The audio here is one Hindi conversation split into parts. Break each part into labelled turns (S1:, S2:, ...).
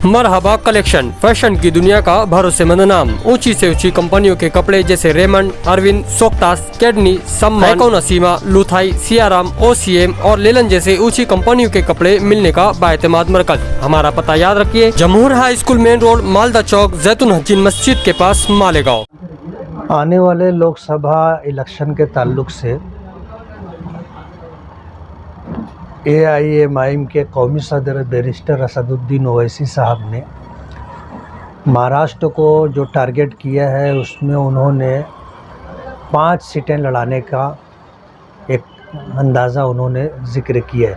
S1: मरहबा कलेक्शन, फैशन की दुनिया का भरोसेमंद नाम। ऊंची से ऊंची कंपनियों के कपड़े जैसे रेमंड, अरविंद, सोक्टास, कैडनी, सम्मान, नसीमा, लुथाई, सियाराम, ओसीएम और लेलन जैसे ऊंची कंपनियों के कपड़े मिलने का बाएतमाद मरकज। हमारा पता याद रखिए, Jamhur high school main road, Malda Chowk, जैतून हजीन मस्जिद के पास, मालेगांव।
S2: आने वाले लोकसभा इलेक्शन के ताल्लुक से AIMIM के कौमी सदर बैरिस्टर असदुद्दीन ओवैसी साहब ने महाराष्ट्र को जो टारगेट किया है उसमें उन्होंने 5 सीटें लड़ाने का एक अंदाज़ा उन्होंने ज़िक्र किया है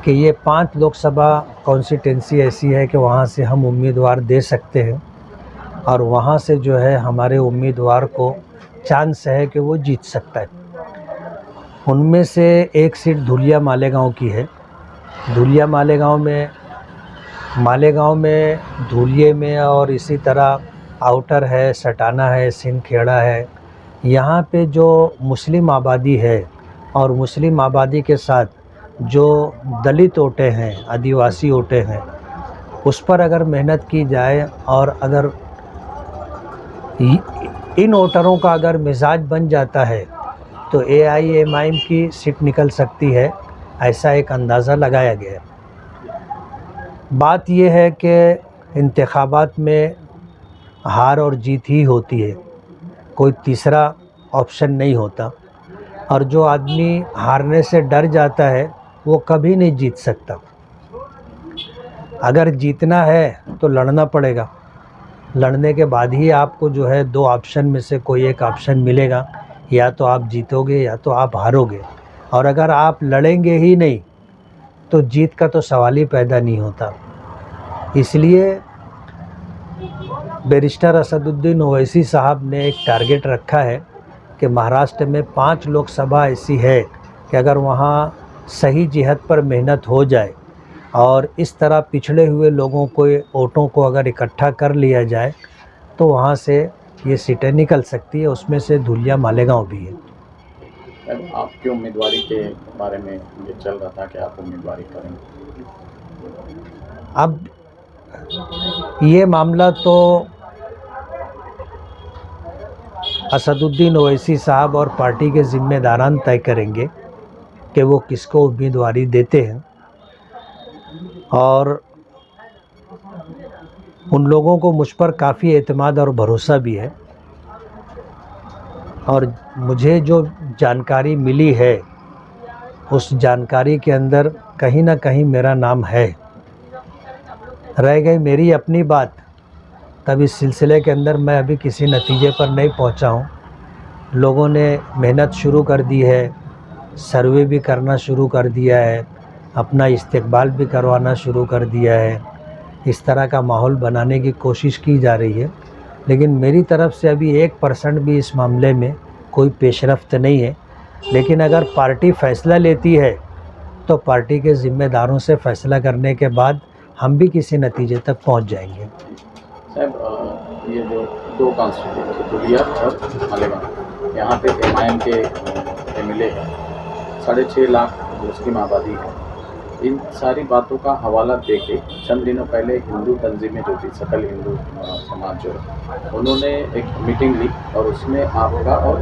S2: कि ये 5 लोकसभा कॉन्स्टिट्यूंसी ऐसी है कि वहाँ से हम उम्मीदवार दे सकते हैं और वहाँ से जो है हमारे उम्मीदवार को चांस है कि वो जीत सकता है। उनमें से एक सीट धुलिया मालेगांव की है। धुलिया मालेगांव में धुलिये में और इसी तरह आउटर है, सटाना है, सिंदखेड़ा है। यहाँ पे जो मुस्लिम आबादी है और मुस्लिम आबादी के साथ जो दलित वोटे हैं, आदिवासी वोटे हैं, उस पर अगर मेहनत की जाए और अगर इन वोटरों का अगर मिजाज बन जाता है तो AIMIM की सीट निकल सकती है, ऐसा एक अंदाज़ा लगाया गया है। बात यह है कि इंतखाबात में हार और जीत ही होती है, कोई तीसरा ऑप्शन नहीं होता। और जो आदमी हारने से डर जाता है वो कभी नहीं जीत सकता। अगर जीतना है तो लड़ना पड़ेगा। लड़ने के बाद ही आपको जो है 2 ऑप्शन में से कोई एक ऑप्शन मिलेगा, या तो आप जीतोगे या तो आप हारोगे। और अगर आप लड़ेंगे ही नहीं तो जीत का तो सवाल ही पैदा नहीं होता। इसलिए बैरिस्टर असदुद्दीन ओवैसी साहब ने एक टारगेट रखा है कि महाराष्ट्र में 5 लोकसभा ऐसी है कि अगर वहाँ सही जिहत पर मेहनत हो जाए और इस तरह पिछड़े हुए लोगों को वोटों को अगर इकट्ठा कर लिया जाए तो वहाँ से ये सीटें निकल सकती है। उसमें से धुलिया मालेगांव भी है।
S3: आपकी उम्मीदवारी के बारे में ये चल रहा था कि आप उम्मीदवारी करेंगे।
S2: अब ये मामला तो असदुद्दीन ओवैसी साहब और पार्टी के ज़िम्मेदारान तय करेंगे कि वो किसको उम्मीदवारी देते हैं। और उन लोगों को मुझ पर काफ़ी एतमाद और भरोसा भी है। और मुझे जो जानकारी मिली है उस जानकारी के अंदर कहीं ना कहीं मेरा नाम है। रह गई मेरी अपनी बात, तब इस सिलसिले के अंदर मैं अभी किसी नतीजे पर नहीं पहुंचा हूं। लोगों ने मेहनत शुरू कर दी है, सर्वे भी करना शुरू कर दिया है, अपना इस्तकबाल भी करवाना शुरू कर दिया है। इस तरह का माहौल बनाने की कोशिश की जा रही है, लेकिन मेरी तरफ से अभी 1% भी इस मामले में कोई पेशरफ्त नहीं है। लेकिन अगर पार्टी फ़ैसला लेती है तो पार्टी के ज़िम्मेदारों से फ़ैसला करने के बाद हम भी किसी नतीजे तक पहुंच जाएंगे।
S3: साहब, ये जो 2 कॉन्स्टिट्यूंसी धुलिया और मालेगांव, यहाँ पे MIM के MLA है, 6.5 लाख मुस्लिम आबादी है। इन सारी बातों का हवाला देके चंद दिनों पहले हिंदू तंजीमें जो थी, सकल हिंदू समाज जो है, उन्होंने एक मीटिंग ली और उसमें आपका और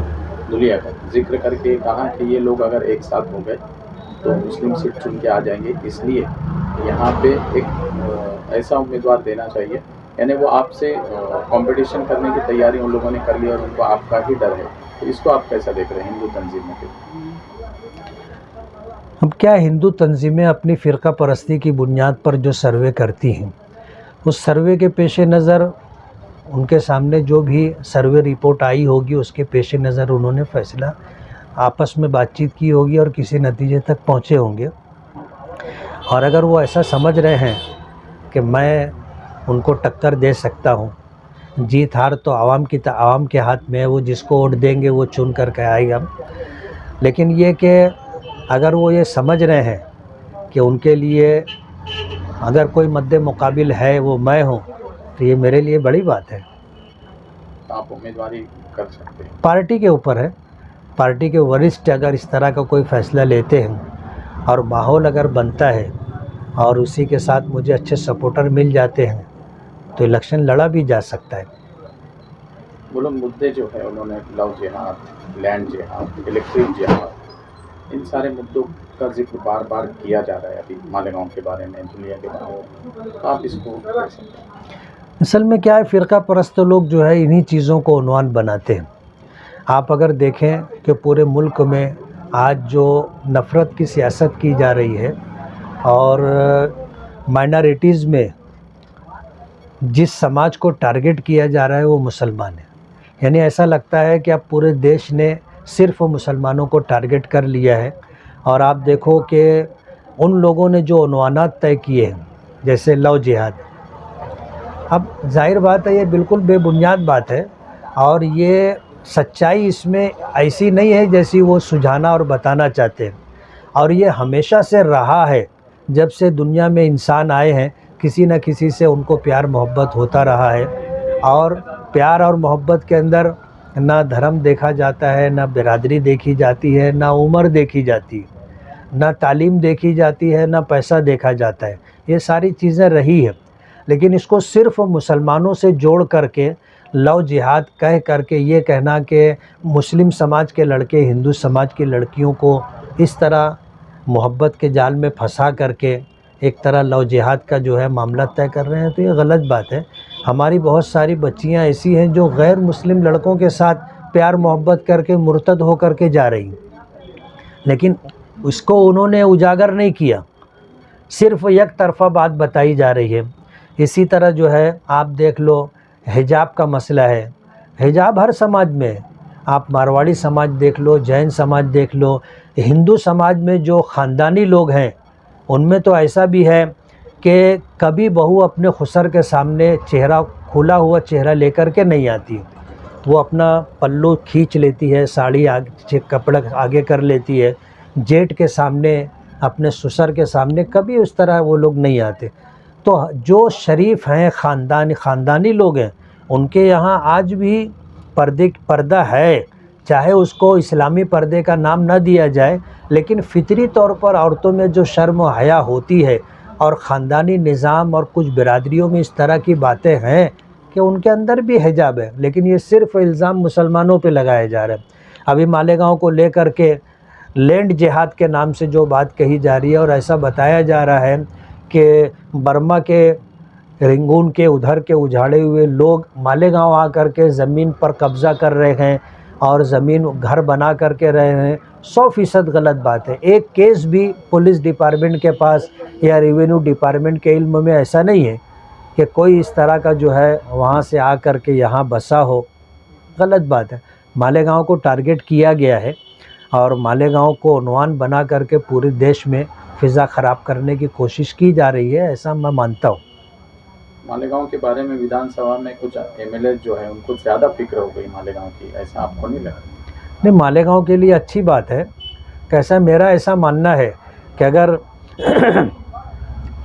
S3: धुलिया का जिक्र करके कहा कि ये लोग अगर एक साथ हो गए तो मुस्लिम सीट चुन के आ जाएंगे। इसलिए यहाँ पे एक ऐसा उम्मीदवार देना चाहिए, यानी वो आपसे कंपटीशन करने की तैयारी उन लोगों ने कर ली और उनको आपका ही डर है। तो इसको आप कैसा देख रहे हैं हिंदू तंजीमों के?
S2: अब क्या, हिंदू तंजीमें अपनी फ़िरका परस्ती की बुनियाद पर जो सर्वे करती हैं, उस सर्वे के पेश नज़र उनके सामने जो भी सर्वे रिपोर्ट आई होगी उसके पेश नज़र उन्होंने फ़ैसला आपस में बातचीत की होगी और किसी नतीजे तक पहुँचे होंगे। और अगर वो ऐसा समझ रहे हैं कि मैं उनको टक्कर दे सकता हूँ, जीत हार तो आवाम के हाथ में है, वो जिसको वोट देंगे वो चुन करके आएगा। लेकिन ये कि अगर वो ये समझ रहे हैं कि उनके लिए अगर कोई मद्दे मुकाबिल है वो मैं हूँ, तो ये मेरे लिए बड़ी बात है।
S3: आप उम्मीदवारी कर सकते हैं,
S2: पार्टी के ऊपर है। पार्टी के वरिष्ठ अगर इस तरह का कोई फ़ैसला लेते हैं और माहौल अगर बनता है और उसी के साथ मुझे अच्छे सपोर्टर मिल जाते हैं तो इलेक्शन लड़ा भी जा सकता है।
S3: वो लोग मुद्दे जो है उन्होंने लव जिहाद, लैंड जिहाद, इलेक्ट्रिक जिहाद, इन सारे मुद्दों का जिक्र बार बार किया जा रहा है अभी मालेगांव के बारे में, दुनिया के बारे में। तो आप इसको कैसे सकते हैं?
S2: असल में क्या है, फ़िरका परस्त लोग जो है इन्हीं चीज़ों को उन्वान बनाते हैं। आप अगर देखें कि पूरे मुल्क में आज जो नफ़रत की सियासत की जा रही है और माइनॉरिटीज़ में जिस समाज को टारगेट किया जा रहा है वो मुसलमान है। यानी ऐसा लगता है कि अब पूरे देश ने सिर्फ़ मुसलमानों को टारगेट कर लिया है। और आप देखो कि उन लोगों ने जो उन्वानात तय किए हैं जैसे लव जिहाद, अब जाहिर बात है ये बिल्कुल बेबुनियाद बात है और ये सच्चाई इसमें ऐसी नहीं है जैसी वो सुझाना और बताना चाहते हैं। और ये हमेशा से रहा है, जब से दुनिया में इंसान आए हैं किसी न किसी से उनको प्यार मोहब्बत होता रहा है। और प्यार और मोहब्बत के अंदर ना धर्म देखा जाता है, ना बिरादरी देखी जाती है, ना उम्र देखी जाती है, ना तालीम देखी जाती है, ना पैसा देखा जाता है। ये सारी चीज़ें रही है, लेकिन इसको सिर्फ़ मुसलमानों से जोड़ करके लव जिहाद कह करके ये कहना कि मुस्लिम समाज के लड़के हिंदू समाज की लड़कियों को इस तरह मोहब्बत के जाल में फंसा करके एक तरह लव जिहाद का जो है मामला तय कर रहे हैं, तो ये गलत बात है। हमारी बहुत सारी बच्चियां ऐसी हैं जो गैर मुस्लिम लड़कों के साथ प्यार मोहब्बत करके मुर्तद हो करके जा रही हैं, लेकिन उसको उन्होंने उजागर नहीं किया, सिर्फ़ एक तरफ़ा बात बताई जा रही है। इसी तरह जो है आप देख लो हिजाब का मसला है, हिजाब हर समाज में है। आप मारवाड़ी समाज देख लो, जैन समाज देख लो, हिंदू समाज में जो ख़ानदानी लोग हैं उनमें तो ऐसा भी है कि कभी बहू अपने खुसर के सामने चेहरा खुला हुआ चेहरा लेकर के नहीं आती। वो अपना पल्लू खींच लेती है, साड़ी आगे कपड़ा आगे कर लेती है, जेठ के सामने अपने ससुर के सामने कभी उस तरह वो लोग नहीं आते। तो जो शरीफ हैं ख़ानदानी लोग हैं उनके यहाँ आज भी पर्दा है, चाहे उसको इस्लामी पर्दे का नाम न दिया जाए, लेकिन फितरी तौर पर औरतों में जो शर्म व हया होती है और ख़ानदानी निज़ाम और कुछ बिरादरियों में इस तरह की बातें हैं कि उनके अंदर भी हिजाब है, लेकिन ये सिर्फ़ इल्ज़ाम मुसलमानों पे लगाया जा रहा है। अभी मालेगांव को लेकर के लैंड जिहाद के नाम से जो बात कही जा रही है और ऐसा बताया जा रहा है कि बर्मा के रिंगून के उधर के उजाड़े हुए लोग मालेगांव आकर के ज़मीन पर कब्ज़ा कर रहे हैं और ज़मीन घर बना करके रहे हैं, 100% गलत बात है। एक केस भी पुलिस डिपार्टमेंट के पास या रेवेन्यू डिपार्टमेंट के इल्म में ऐसा नहीं है कि कोई इस तरह का जो है वहाँ से आ कर के यहाँ बसा हो, गलत बात है। मालेगांव को टारगेट किया गया है और मालेगांव को उन्वान बना करके पूरे देश में फ़िज़ा ख़राब करने की कोशिश की जा रही है, ऐसा मैं मानता हूँ।
S3: मालेगांव के बारे में विधानसभा में कुछ एमएलए जो है उनको ज़्यादा फिक्र हो गई मालेगांव की, ऐसा आपको नहीं लगा?
S2: नहीं, मालेगांव के लिए अच्छी बात है। कैसा, मेरा ऐसा मानना है कि अगर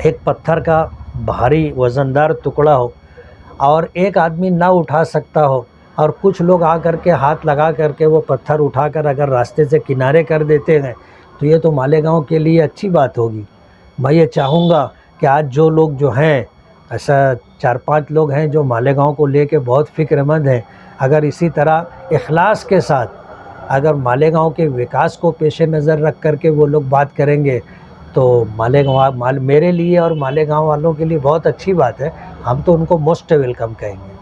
S2: एक पत्थर का भारी वज़नदार टुकड़ा हो और एक आदमी ना उठा सकता हो और कुछ लोग आ करके हाथ लगा करके वो पत्थर उठाकर अगर रास्ते से किनारे कर देते हैं तो ये तो मालेगांव के लिए अच्छी बात होगी। मैं ये चाहूँगा कि आज जो लोग जो हैं, ऐसा 4-5 लोग हैं जो मालेगांव को लेके बहुत फ़िक्रमंद हैं, अगर इसी तरह इखलास के साथ अगर मालेगांव के विकास को पेश नज़र रख करके वो लोग बात करेंगे तो मेरे लिए और मालेगांव वालों के लिए बहुत अच्छी बात है। हम तो उनको मोस्ट वेलकम कहेंगे।